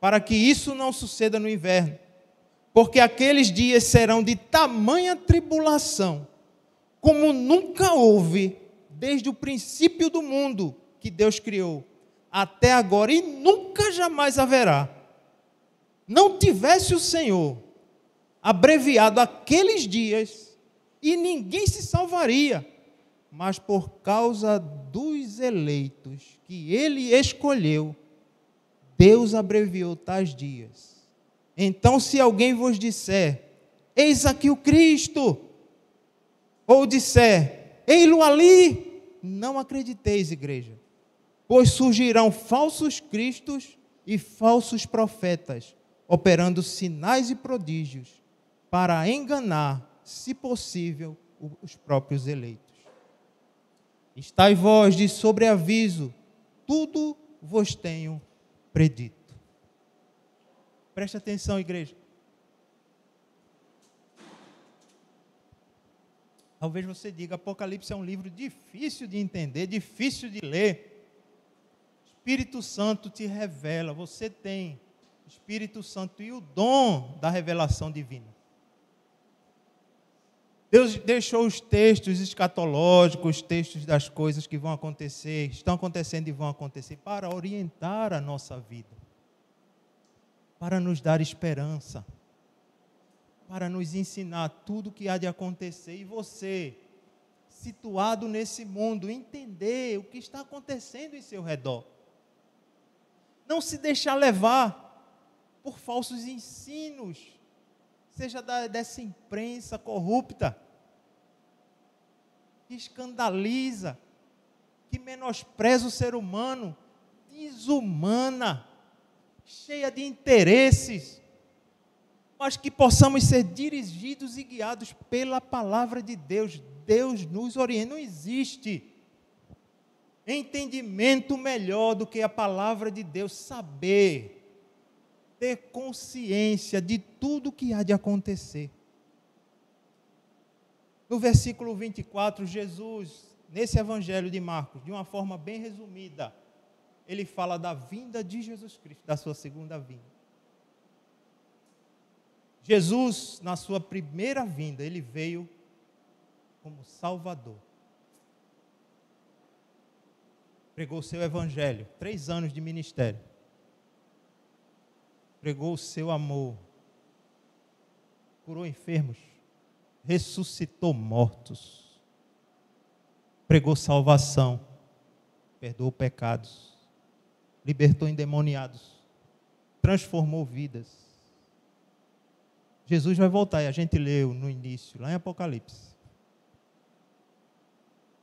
[SPEAKER 1] para que isso não suceda no inverno, porque aqueles dias serão de tamanha tribulação, como nunca houve desde o princípio do mundo que Deus criou, até agora, e nunca jamais haverá. Não tivesse o Senhor abreviado aqueles dias, e ninguém se salvaria, mas por causa dos eleitos que Ele escolheu, Deus abreviou tais dias. Então, se alguém vos disser, eis aqui o Cristo, ou disser, ei-lo ali, não acrediteis, igreja, pois surgirão falsos cristos e falsos profetas, operando sinais e prodígios, para enganar, se possível, os próprios eleitos. Estai vós de sobreaviso, tudo vos tenho predito. Preste atenção, igreja. Talvez você diga, Apocalipse é um livro difícil de entender, difícil de ler. Espírito Santo te revela, você tem Espírito Santo e o dom da revelação divina. Deus deixou os textos escatológicos, os textos das coisas que vão acontecer, estão acontecendo e vão acontecer, para orientar a nossa vida, para nos dar esperança, para nos ensinar tudo o que há de acontecer, e você, situado nesse mundo, entender o que está acontecendo em seu redor. Não se deixar levar por falsos ensinos, seja dessa imprensa corrupta, que escandaliza, que menospreza o ser humano, desumana, cheia de interesses, mas que possamos ser dirigidos e guiados pela palavra de Deus. Deus nos orienta. Não existe entendimento melhor do que a palavra de Deus, saber, ter consciência de tudo que há de acontecer. No versículo 24, Jesus, nesse evangelho de Marcos, de uma forma bem resumida, ele fala da vinda de Jesus Cristo, da sua segunda vinda. Jesus, na sua primeira vinda, ele veio como Salvador. Pregou o seu evangelho, 3 anos de ministério. Pregou o seu amor, curou enfermos, ressuscitou mortos, pregou salvação, perdoou pecados, libertou endemoniados, transformou vidas. Jesus vai voltar, e a gente leu no início, lá em Apocalipse,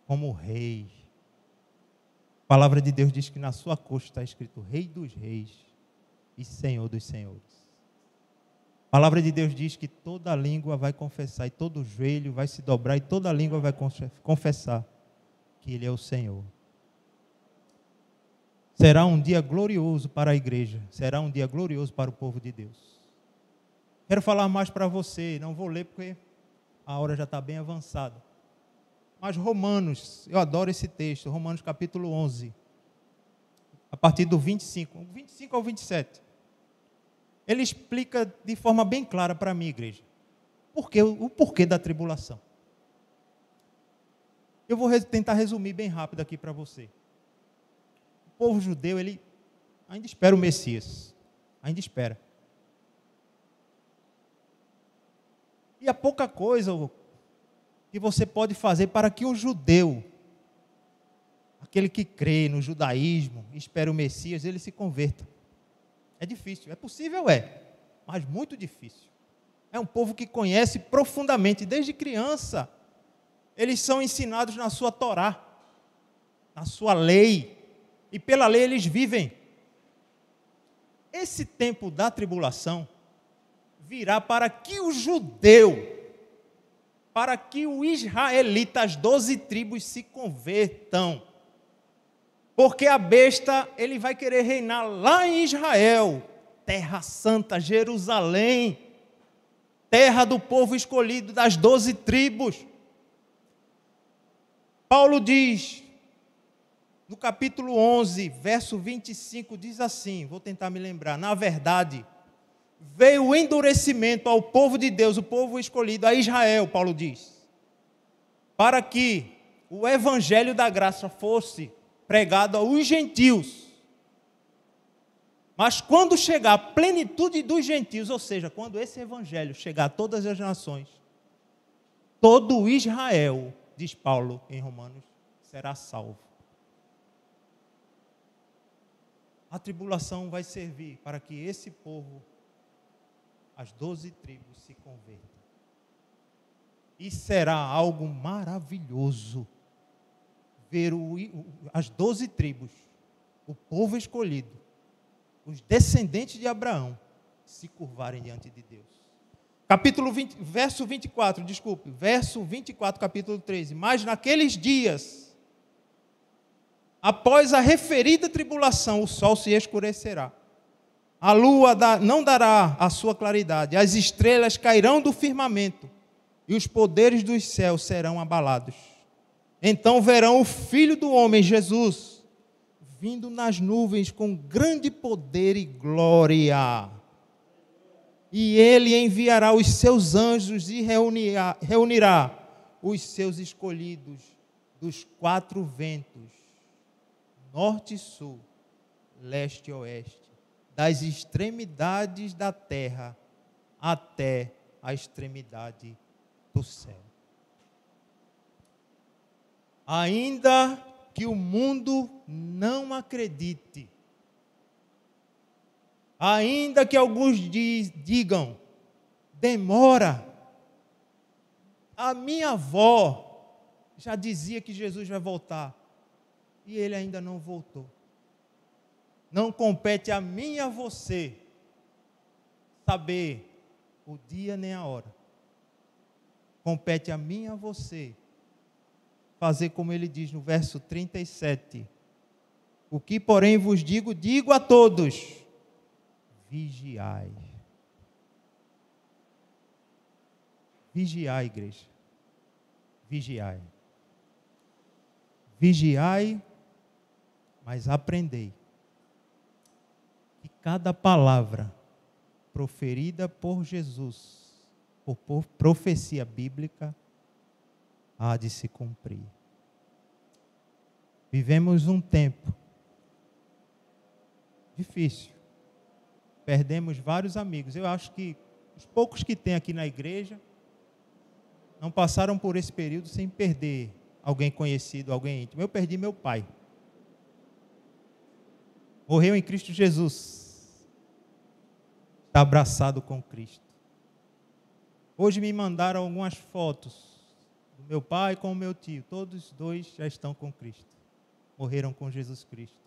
[SPEAKER 1] como rei. A palavra de Deus diz que na sua coxa está escrito Rei dos Reis e Senhor dos Senhores. A palavra de Deus diz que toda língua vai confessar, e todo joelho vai se dobrar, e toda língua vai confessar que Ele é o Senhor. Será um dia glorioso para a igreja, será um dia glorioso para o povo de Deus. Quero falar mais para você, não vou ler porque a hora já está bem avançada. Mas Romanos, eu adoro esse texto, Romanos capítulo 11, a partir do 25 ao 27. Ele explica de forma bem clara para mim, igreja, o porquê da tribulação. Eu vou tentar resumir bem rápido aqui para você. O povo judeu, ele ainda espera o Messias, ainda espera. E há pouca coisa que você pode fazer para que o judeu, aquele que crê no judaísmo, espera o Messias, ele se converta. É difícil, é possível, mas muito difícil. É um povo que conhece profundamente, desde criança. Eles são ensinados na sua Torá, na sua lei, e pela lei eles vivem. Esse tempo da tribulação virá para que o judeu, para que o israelita, as 12 tribos se convertam. Porque a besta, ele vai querer reinar lá em Israel, terra santa, Jerusalém, terra do povo escolhido das 12 tribos. Paulo diz, no capítulo 11, verso 25, diz assim, vou tentar me lembrar, na verdade, veio o endurecimento ao povo de Deus, o povo escolhido, a Israel, Paulo diz, para que o evangelho da graça fosse pregado aos gentios. Mas quando chegar a plenitude dos gentios, ou seja, quando esse evangelho chegar a todas as nações, todo Israel, diz Paulo em Romanos, será salvo. A tribulação vai servir para que esse povo, as 12 tribos, se convertam. E será algo maravilhoso ver as 12 tribos, o povo escolhido, os descendentes de Abraão, se curvarem diante de Deus. Verso 24, capítulo 13. Mas naqueles dias, após a referida tribulação, o sol se escurecerá. A lua não dará a sua claridade, as estrelas cairão do firmamento e os poderes dos céus serão abalados. Então verão o Filho do Homem, Jesus, vindo nas nuvens com grande poder e glória. E ele enviará os seus anjos e reunirá os seus escolhidos dos 4 ventos, norte e sul, leste e oeste, das extremidades da terra até a extremidade do céu. Ainda que o mundo não acredite, ainda que alguns digam, demora. A minha avó já dizia que Jesus vai voltar, e ele ainda não voltou. Não compete a mim e a você saber o dia nem a hora. Compete a mim e a você fazer como ele diz no verso 37. O que, porém, vos digo, digo a todos: vigiai. Vigiai, igreja. Vigiai. Vigiai, mas aprendei que cada palavra proferida por Jesus, por profecia bíblica, há de se cumprir. Vivemos um tempo difícil. Perdemos vários amigos. Eu acho que Os poucos que tem aqui na igreja não passaram por esse período sem perder alguém conhecido, alguém íntimo. Eu perdi meu pai. Morreu em Cristo Jesus. Está abraçado com Cristo. Hoje me mandaram algumas fotos do meu pai com o meu tio. Todos os dois já estão com Cristo. Morreram com Jesus Cristo.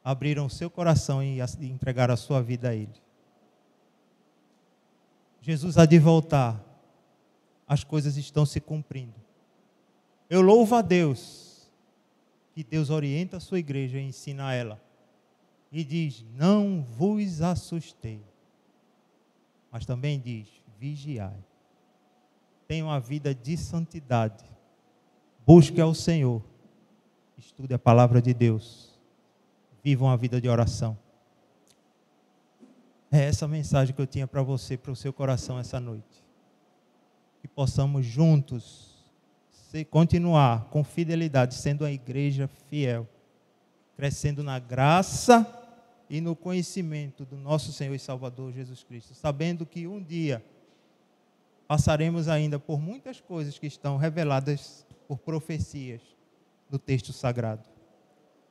[SPEAKER 1] Abriram o seu coração e entregaram a sua vida a Ele. Jesus há de voltar. As coisas estão se cumprindo. Eu louvo a Deus, que Deus orienta a sua igreja e ensina a ela. E diz, não vos assustei. Mas também diz, vigiai. Tenha uma vida de santidade. Busque ao Senhor. Estude a palavra de Deus. Viva uma vida de oração. É essa a mensagem que eu tinha para você, para o seu coração essa noite. Que possamos juntos continuar com fidelidade, sendo uma igreja fiel, crescendo na graça e no conhecimento do nosso Senhor e Salvador Jesus Cristo, sabendo que um dia passaremos ainda por muitas coisas que estão reveladas por profecias do texto sagrado,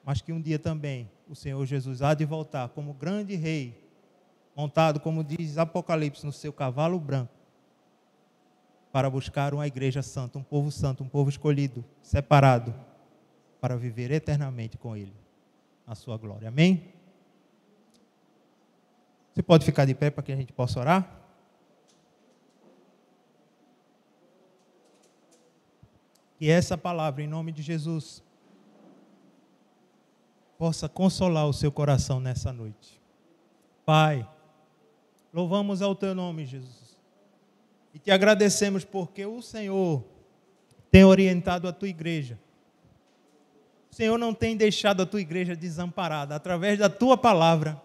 [SPEAKER 1] mas que um dia também o Senhor Jesus há de voltar como grande rei, montado, como diz Apocalipse, no seu cavalo branco, para buscar uma igreja santa, um povo escolhido, separado, para viver eternamente com Ele, na sua glória. Amém? Você pode ficar de pé para que a gente possa orar? Que essa palavra, em nome de Jesus, possa consolar o seu coração nessa noite. Pai, louvamos ao Teu nome, Jesus. E te agradecemos porque o Senhor tem orientado a Tua igreja. O Senhor não tem deixado a Tua igreja desamparada. Através da Tua palavra,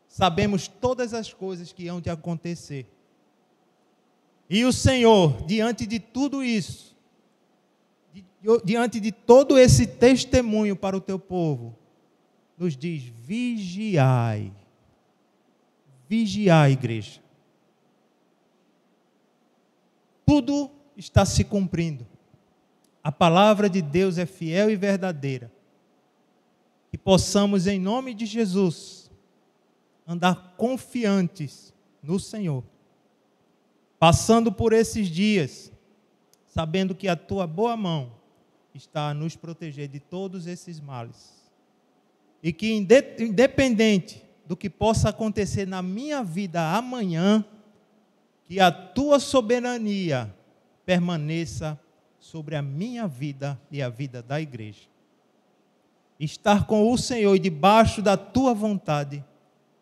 [SPEAKER 1] sabemos todas as coisas que hão de acontecer. E o Senhor, diante de tudo isso, diante de todo esse testemunho para o Teu povo, nos diz, vigiai. Vigiai, igreja. Tudo está se cumprindo. A palavra de Deus é fiel e verdadeira. Que possamos, em nome de Jesus, andar confiantes no Senhor. Passando por esses dias, sabendo que a Tua boa mão está a nos proteger de todos esses males. E que independente do que possa acontecer na minha vida amanhã, que a Tua soberania permaneça sobre a minha vida e a vida da igreja. Estar com o Senhor e debaixo da Tua vontade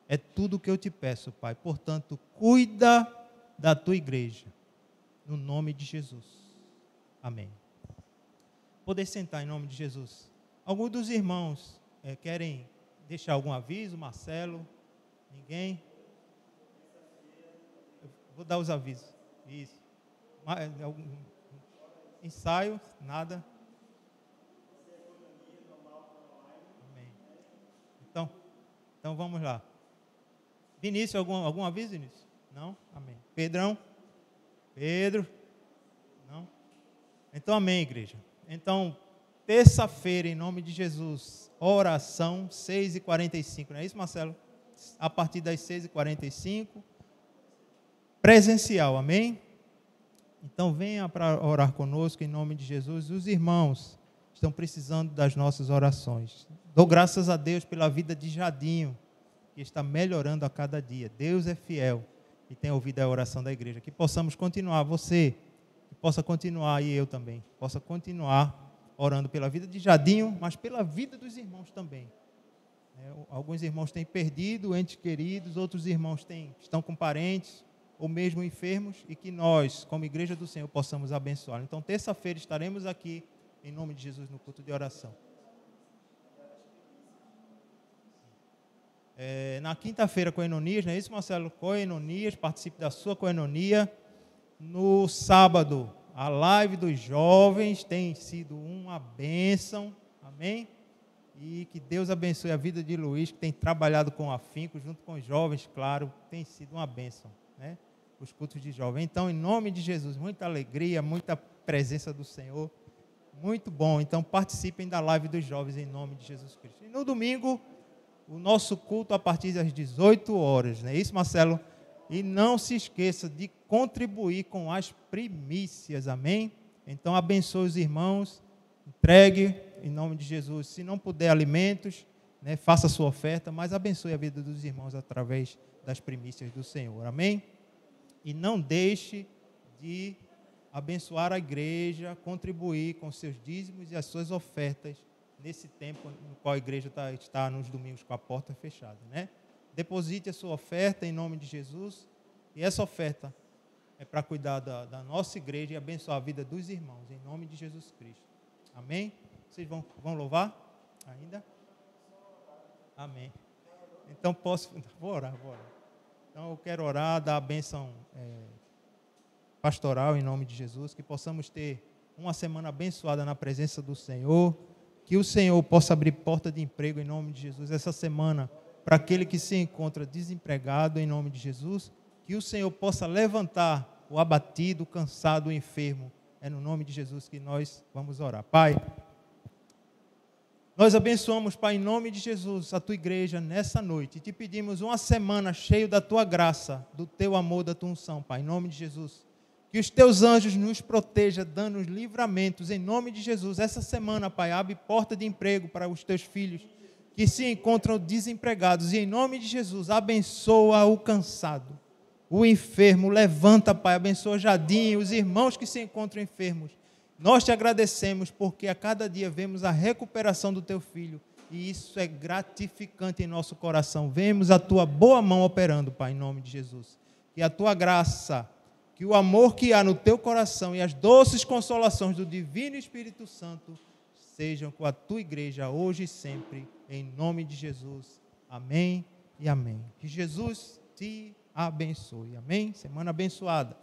[SPEAKER 1] é tudo o que eu te peço, Pai. Portanto, cuida da Tua igreja, no nome de Jesus. Amém. Poder sentar em nome de Jesus. Alguns dos irmãos querem deixar algum aviso? Marcelo? Ninguém? Vou dar os avisos. Isso. Ensaio? Nada. Amém. Então vamos lá. Vinícius, algum aviso, Vinícius? Não? Amém. Pedrão? Pedro? Não? Então, amém, igreja. Então, terça-feira, em nome de Jesus, oração 6h45. Não é isso, Marcelo? A partir das 6h45. Presencial, amém? Então venha para orar conosco em nome de Jesus. Os irmãos estão precisando das nossas orações. Dou graças a Deus pela vida de Jadinho, que está melhorando a cada dia. Deus é fiel e tem ouvido a oração da igreja. Que possamos continuar, você, que possa continuar e eu também, possa continuar orando pela vida de Jadinho, mas pela vida dos irmãos também. Alguns irmãos têm perdido entes queridos, outros irmãos estão com parentes, ou mesmo enfermos, e que nós, como igreja do Senhor, possamos abençoar. Então, terça-feira estaremos aqui, em nome de Jesus, no culto de oração. Na quinta-feira, coenonias, não é isso, Marcelo? Coenonias, participe da sua coenonia. No sábado, a live dos jovens tem sido uma bênção, amém? E que Deus abençoe a vida de Luiz, que tem trabalhado com afinco, junto com os jovens, claro, tem sido uma bênção, né? os cultos de jovens. Então, em nome de Jesus, muita alegria, muita presença do Senhor. Muito bom. Então, participem da live dos jovens em nome de Jesus Cristo. E no domingo, o nosso culto a partir das 18 horas. Não é isso, Marcelo? E não se esqueça de contribuir com as primícias. Amém? Então, abençoe os irmãos. Entregue em nome de Jesus. Se não puder alimentos, né, faça a sua oferta, mas abençoe a vida dos irmãos através das primícias do Senhor. Amém? E não deixe de abençoar a igreja, contribuir com seus dízimos e as suas ofertas nesse tempo no qual a igreja está nos domingos com a porta fechada, né? Deposite a sua oferta em nome de Jesus, e essa oferta é para cuidar da nossa igreja e abençoar a vida dos irmãos, em nome de Jesus Cristo. Amém? Vocês vão louvar ainda? Amém. Então vou orar. Então eu quero orar, dar a bênção pastoral em nome de Jesus, que possamos ter uma semana abençoada na presença do Senhor, que o Senhor possa abrir porta de emprego em nome de Jesus essa semana para aquele que se encontra desempregado em nome de Jesus, que o Senhor possa levantar o abatido, o cansado, o enfermo. É no nome de Jesus que nós vamos orar. Pai, nós abençoamos, Pai, em nome de Jesus, a Tua igreja nessa noite. E te pedimos uma semana cheia da Tua graça, do Teu amor, da Tua unção, Pai, em nome de Jesus. Que os Teus anjos nos protejam, dando os livramentos, em nome de Jesus. Essa semana, Pai, abre porta de emprego para os Teus filhos que se encontram desempregados. E em nome de Jesus, abençoa o cansado, o enfermo. Levanta, Pai, abençoa Jardim, os irmãos que se encontram enfermos. Nós te agradecemos porque a cada dia vemos a recuperação do Teu Filho e isso é gratificante em nosso coração. Vemos a Tua boa mão operando, Pai, em nome de Jesus. Que a Tua graça, que o amor que há no Teu coração e as doces consolações do Divino Espírito Santo sejam com a Tua igreja hoje e sempre, em nome de Jesus. Amém e amém. Que Jesus te abençoe. Amém? Semana abençoada.